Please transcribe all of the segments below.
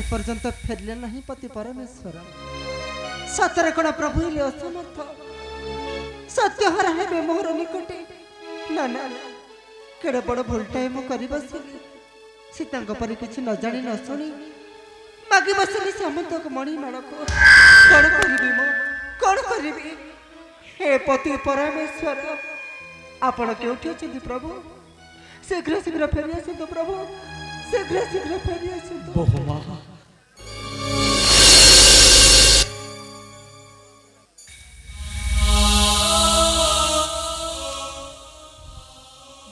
एपर्यंत फेरले नहीं पति परमेश्वर सतरे कण प्रभु हेले असमर्थ सत्य हरा है मोहर निकटे ना ना केड़े बड़ भूलटाए मु करी बसिली सीता पर किसी न जानी न शुणी मागी बसिली समंत मणि माड़क कौन करी मो कौन करी हे पति परमेश्वर आपण केउठी अछंती प्रभु शीघ्र शीघ्र फेरी आसतु प्रभु शीघ्र शीघ्र फेरी आसतु बहुमा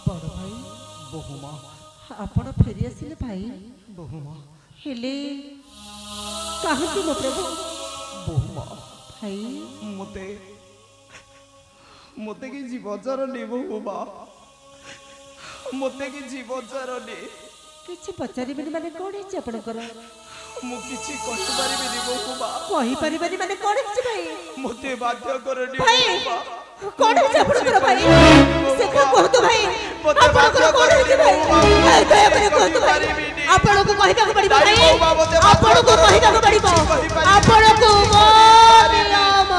बड़ भाई बहुमा आपण फेरी आसिले भाई बहुमा हेले काहती मो प्रभु बहुमा भाई मते मते कि जीवजर ने बहुमा मते कि जीवजर ने किछि पचारिबेनी माने कोन हिच आपनकर मु किछि कहि परिबेनी बहुमा कहि परिबेनी माने कोन हिच भाई मते बाध्य करनी भाई बहुमा कोन हिच आपनकर भाई से का कहतो भाई मते बाध्य कोन हिच भाई भाई दया करे कहतो भाई आपण को कहि दाको पड़िबो भाई आपण को कहि दाको पड़िबो आपण को मोनिराम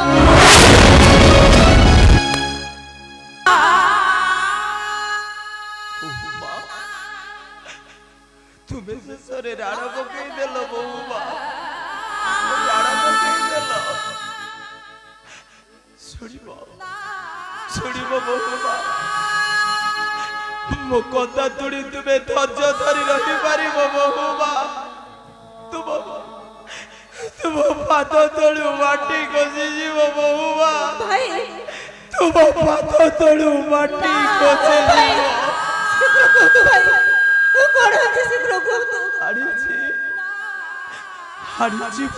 तुम्हें से सरे राणा पकई देलो बहुमा राणा पकई देलो सुनिबो बहुमा मो कथा तुड़ी तुम्हें धैर्य धरी रही पारिबो बहुमा तुम पाद तलु माटी खसी जीव बहुमा भाई तुम पाद तलु माटी खसी जीव भाई कोन हिच शीघ्र कहतो हाड़ी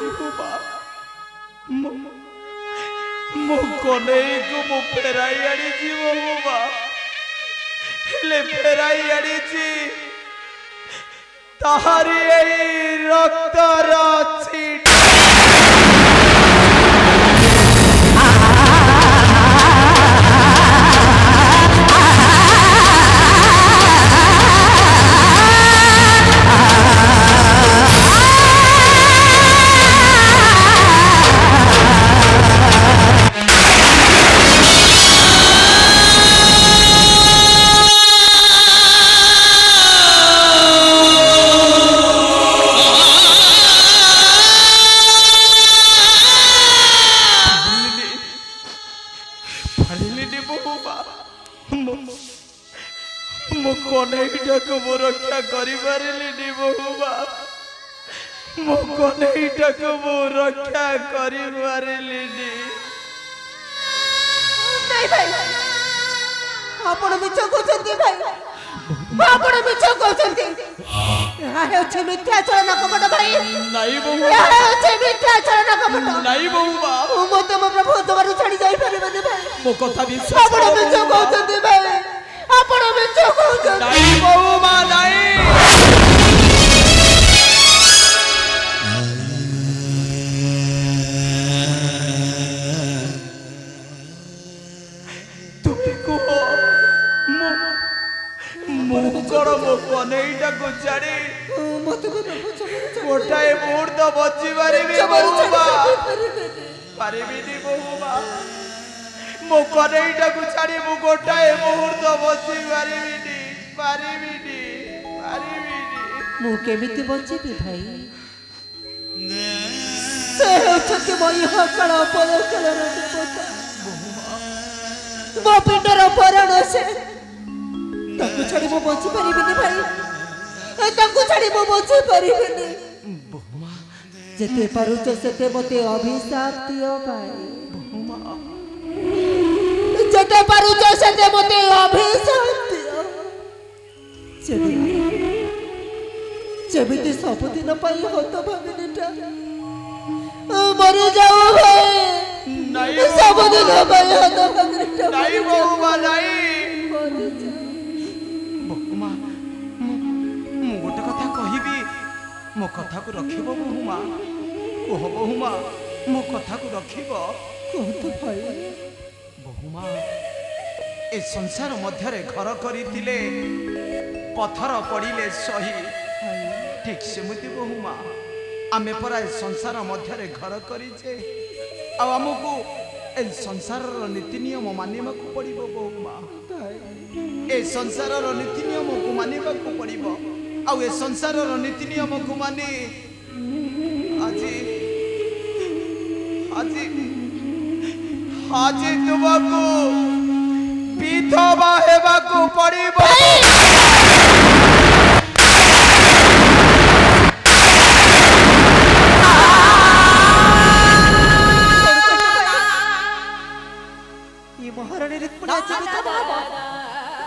बहुमा मो कन्हई को मु फेराई आनी बहुमा ले फेराई आनी ताहारी रक्तर छीट मो कन्हईटा को मो रक्षा करी पारिलिनी बहुमा मो कन्हईटा को मो रक्षा करी पारिलिनी नहीं भाई आपण मिछ कहउछंती भाई आपण मिछ कहउछंती हे छ मिथ्याचरण कपट भाई नहीं बहुमा हे छ मिथ्याचरण कपट नहीं बहुमा मो तो मो प्रभु तुम्हारे छाड़ी जाई परिबे भाई मो कथा विश्वास आपण मिछ कहउछंती भाई आपण मिछ कहउछंती नहीं बहुमा नहीं मो कन्हईटा को छाड़ी गोटाए मुहूर्त बची पारिबिनी बहुमा मो कन्हईटा को छाड़ी मु गोटाए मुहूर्त बची पारिबिनी मु केमिति बचिबी भाई से होछति मई हकळ पलकळ देवता मो पिंडर परण से ताकू छाड़ी मो बची परिबिनी भाई ताकू छाड़ी मो बची परिबिनी बहुमा जेते पारुच सेते मते अभिशाप दियो भाई बहुमा जेते पारुच सेते मते अभिशाप दियो जेमिति सबुदिन पाई होतो भागिनीटा मरि जाओ भाई नहीं सबुदिन पाई होतो भागिनीटा नहीं बहुमा नहीं गोटे कथा कहबी मो कथा को रखिब बहुमा कह बहुमा मो कथा को रखिब कहतो भाई बहुमा ए संसार मध्य घर करथिले पत्थर पड़िले सही ठीक सेमती बहुमा आमे परा संसार मध्य घर करिचे आमको ए संसार नीति नियम मानिबा को पड़िबो बहुमा ए संसार नीति नियम को मानिबा को पड़िबो आ ए संसार नीति नियम को मानी আজি আজি আজি तुमको विधवा हेबा को पड़िबो महारानी रुक्मिणी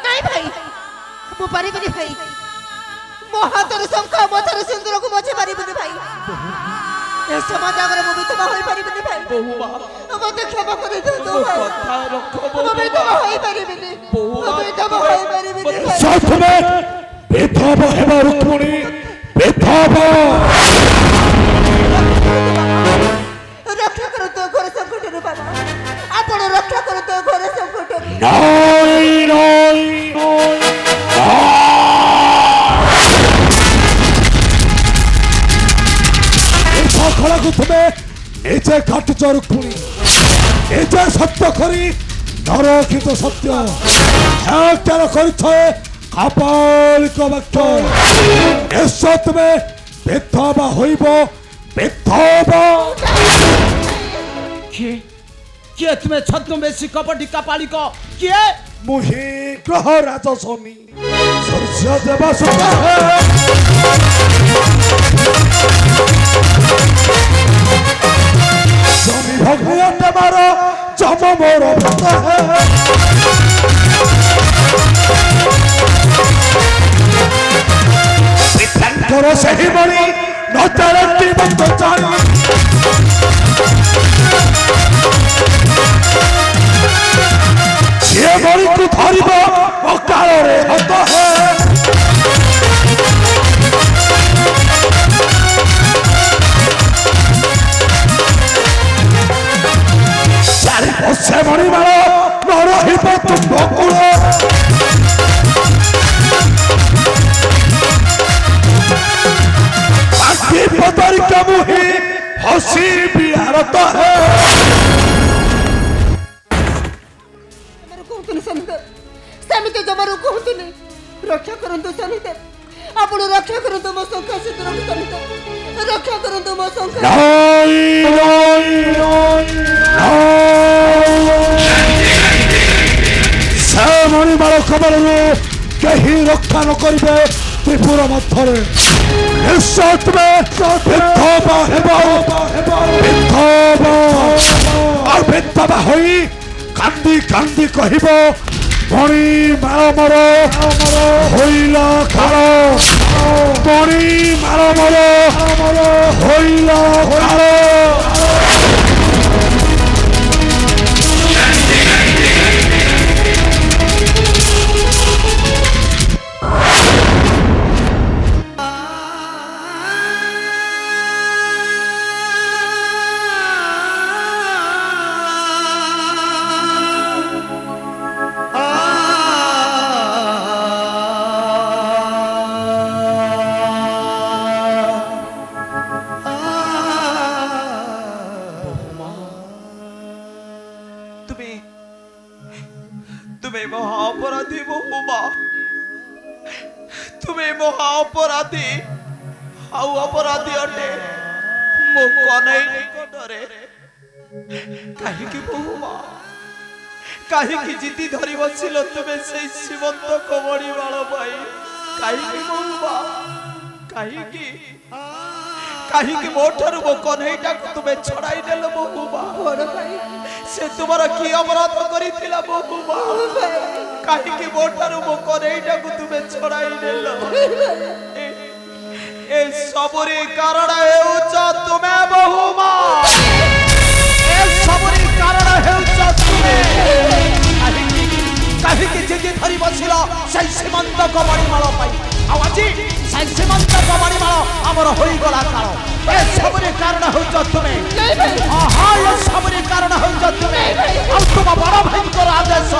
नहीं भाई मु पारिबनी भाई मो हाथर शंख मथर सिंदूर को मजे पारिबनी भाई ए समाज आगर मु विधवा होई पारिबनी भाई बहुमा मते क्षमा कर दे दो भाई कथा रखो मु विधवा होई पारिबनी मु विधवा होई पारिबनी भाई साथ में विधवा हेबा रुक्मिणी विधवा रक्षा करो तो घर संकट रे बाबा आपण रक्षा करो तो घर संकट नहीं नहीं खड़ा को तुम्हें नीचे काट चो रुक्मिणी नीचे सत्य करी नरकित सत्य त्याग कर कापालिक वाक्य एस तुम्हें विधवा होइब विधवा किए तुम्हें छद्मवेशी कपटी कपालिक किए मुहि ग्रह राजस्वामी सूर्य देवा सुता है जमी भगवान मारो जम मोर भक्त है विठ्ठल सही बड़ी नचरती भक्त चारी ये बड़ी तू धरिब अकाल रे हत है चारि बसे बड़ी मार न रहिब तुम बकुल बाकी पदरी कमुही हसी बिहारत है समिति जमारू कहतुनी रक्षा करंतु सनिते आपण रक्षा करंतु मो संख्या से दूर सनिते रक्षा करंतु मो संख्या सामणी बाल खबर कहीं रक्षा न करेंगे त्रिपुर मध्य विधवा होई कांदी कांदी कहब मणि मार मर होइला खाल मणि मार मर होइला खाल तुम्हें महाअपराधी बहुमा तुम्हें महाअपराधी आउ अपराधी अटे मो कनै निकटरे काहे कि बहुमा काहे कि जिति धरि बसिलो तुम्हें से सीमंत कमड़ी वाला भाई काहे कि बहुमा काहे कि मोठर मो कन्हैटा को तुम्हें छड़ाई देलो बहुमा बड़ भाई से तुम्हारा की अपराध करिथिला बहुमा काहे कि मोठर मो कन्हैटा को तुम्हें छड़ाई देलो ए सबरी कारण हेउच तुम्हें बहुमा ए सबरी कारण हेउच तुम्हें काहे कि जिति धरि बसिलो से सीमंत कमड़ी माल पाई आवाजी से सीमंत कमड़ी माल हमर होई गला काल ए सबरी कारण हेउच तुम्हें आहा ए सबरी कारण हेउच तुम्हें आ तुम बड़ भाई को आदेश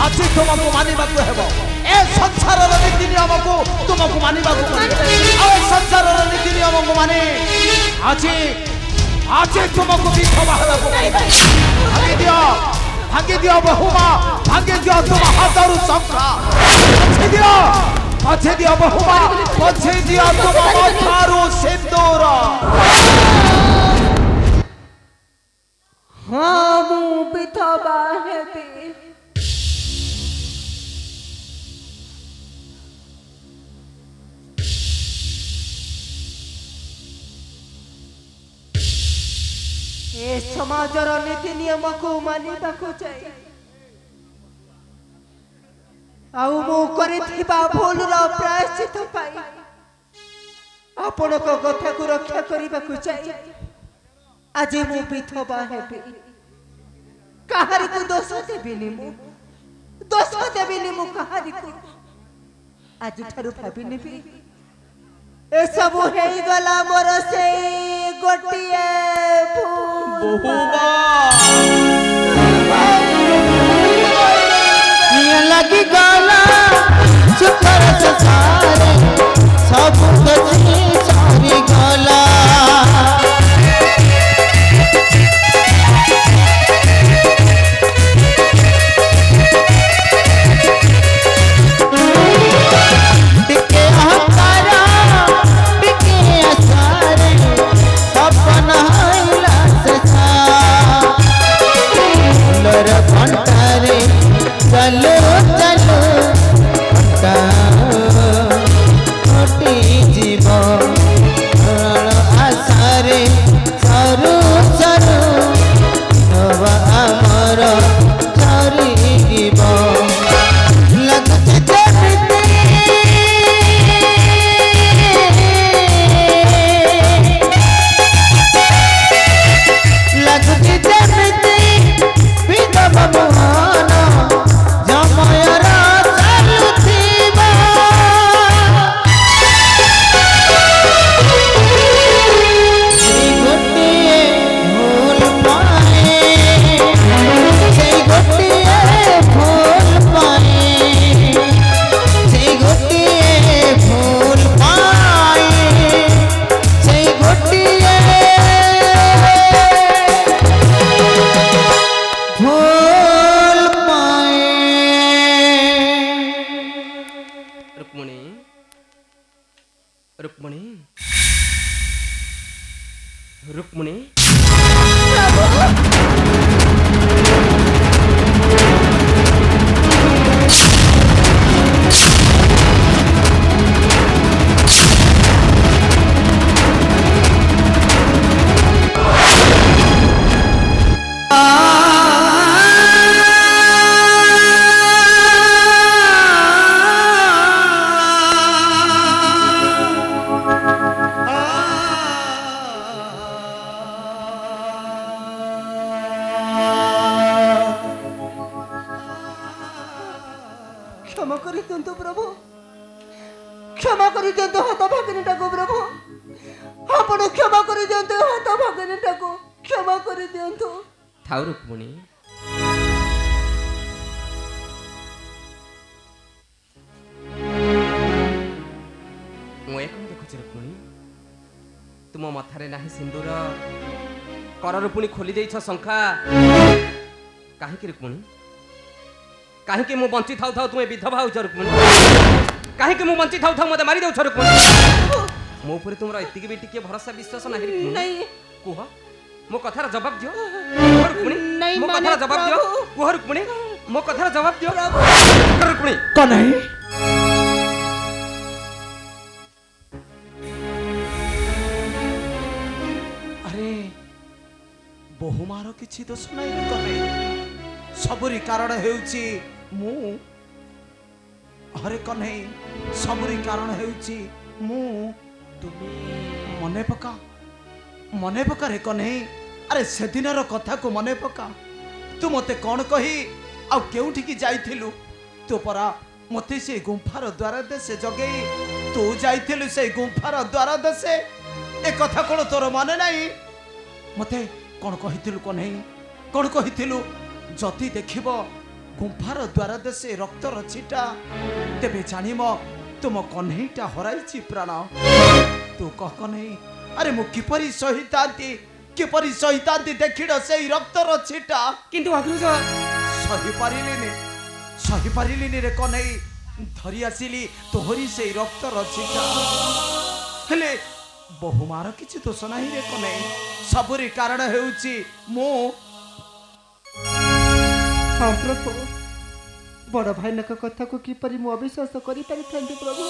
आज तुमको मानिबा को हेबो ए संसार नीति नियम को तुमको मानिबा को पड़े आ संसार नीति नियम को माने आज आज तुमको विधवा हेବାକୁ भांगी दियो बहुमा भांगी दियो तुम हाथरू शंखा पछे दियो बहुमा पछे दियो तुम मथारू सिंदूर हाँ मु विधवा हेबी ए समाजर नीति नियम को मानिबा को चाहिए आउ मु करिथिबा भूल रो प्रायश्चित पाई आपण को कथा को रक्षा करिबा को चाहिए आज मु विधवा हेबी कहारी को दोष देबिनी मु कहारी को आज ठारू भाबिनी भी ए सब हे गला मोर से गोटिए बहुमा ये लगी गाला चुकर सारे सब गई सारी गाला चलो चलो घटी जीव आशारे सरू सरू नवा आमर सरीब लगुचे जेमिति विधवा मोहन रुक्मिणी क्षमा कर दियंतु हाथ भागिनीटा को प्रभु आपण क्षमा कर दियंतु हाथ भागिनीटा को क्षमा कर दियंतु थाउ रुक्मिणी मु एक देखुछि रुक्मिणी तुम मथारे नाही सिंदूर करर पुणी खोली देइछ शंखा काहे कि रुक्मिणी काहे कि मु बंची थाउ थाउ तुमे विधवा होछ रुक्मिणी काहे कि मु बंची थाउ थाउ मते मारी देउ छ रुक्मिणी मो ऊपर तुमरा इतिकी भी टिके भरोसा विश्वास नाही रुक्मिणी नहीं कुह मो कथार जवाब दियो रुक्मिणी मो कथार जवाब दियो कुह रुक्मिणी मो कथार जवाब दियो रुक्मिणी को नहीं अरे बहुमार किछि दोष नाही कहे सबरी कारण हेउची मु अरे कन्हई सबरी कारण हेउची मु तुमी मने पका रे कन्हई अरे से दिनर कथा को मने पका तू मते कौन कही आ केउठी की जाइथिलु तो परा मते से गुंफार द्वार देसे जगे तू जाइथिलु से गुंफार द्वार देसे ए कथा कोन तोर माने नाही मते कौन कहिथिलु कन्हई कौन कहिथिलु जति देखिब गुंफार द्वार देशे रक्तर छिटा तेबे जानिम तुम कन्हईटा हराइछि प्राण तू कह कन्हई अरे मु किपरि सहितांती देखिड़ से रक्तर छिटा किंतु अग्रज सही पारिलिनी रे कन्हई धरी आसिली तोहरी से रक्तर छिटा हेले बहुमार किछि दोष नाही रे कन्हई सबरी कारण हेउची मु हाँ प्रभु बड़ भाईनक कथा को किपरि मु अविश्वास करि पारि थांती प्रभु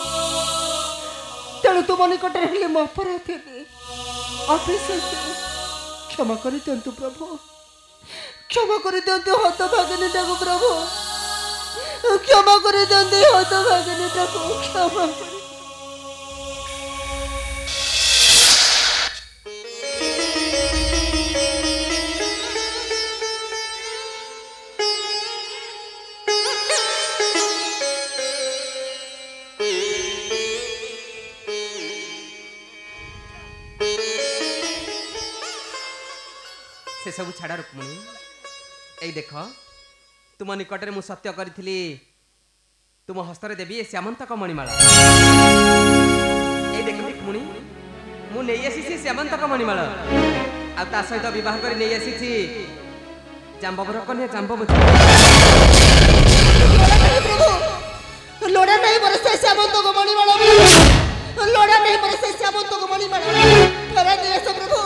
तेणु तुम निकट हेले मो अपराध अविश्वास क्षमा करि दियंतु प्रभु क्षमा करि दियंतु हत भागिनी टाको प्रभु क्षमा करि दियंतु हत भागिनी टाको क्षमा करि से सब छाड़ा रुक्मणी ए देख तुम निकट में सत्य करी तुम हस्तर देवी श्यामंतक मणिमाला ए देख रुक्मणी मु नहीं आसी श्यामंतक मणिमाला आ ता सहित विवाह कर नहीं आसी जांबवर कन्या जांबवती लोड़ा नहीं बरसे श्यामंतक मणिमाला लोड़ा नहीं बरसे श्यामंतक मणिमाला फरा दिए सब प्रभु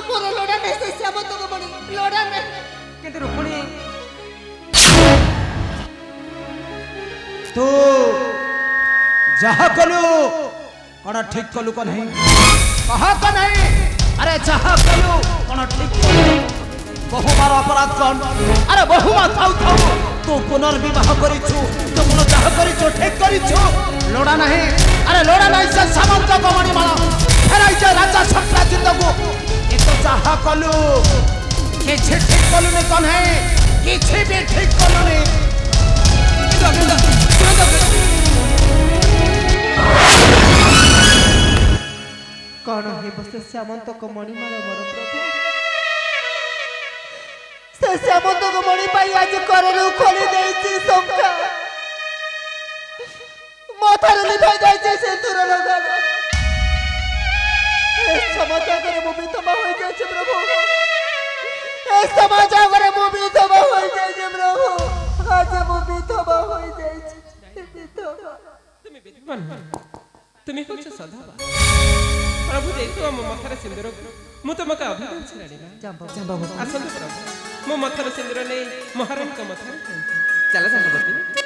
मोर लोड़ा नहीं से श्यामंतक मणि लोड़ा नहीं किंतु रुक्मणी तू जहा कलु कौन ठीक कलु को नहीं कहा को नहीं अरे जहा कलु कौन ठीक बहुमार अपराध कौन अरे बहुमार थाउ थाउ तू पुनर्विवाह करिछु तू पुनः जहा करिछु ठीक करिछु लोड़ा नहीं अरे लोड़ा नहीं से श्यामंतक मणिमाला फेराई जे राजा सत्राजित को तो जहा कलु किछि ठीक कलु ने कौन है किछि भी ठीक कलु ने कौन है बस श्यामंतक मणिमाला मोर प्रभु से श्यामंतक मणि पाई आज कररु खोली देछि संका माथार लिखा जाइछे से दूर लगाल ए समाज करे मु विधवा होई जाइछे प्रभु ए समाज करे मु विधवा होई जाइछे प्रभु आज मु विधवा होई जाइछे विधवा तुम्हें कुछ सदा प्रभु देखो मो मथर सिंदूर मु तुमका अभिमान छाड़ी ना जांबवती आसंत प्रभु मो मथर सिंदूर नहीं महारानी का मथर चल जांबवती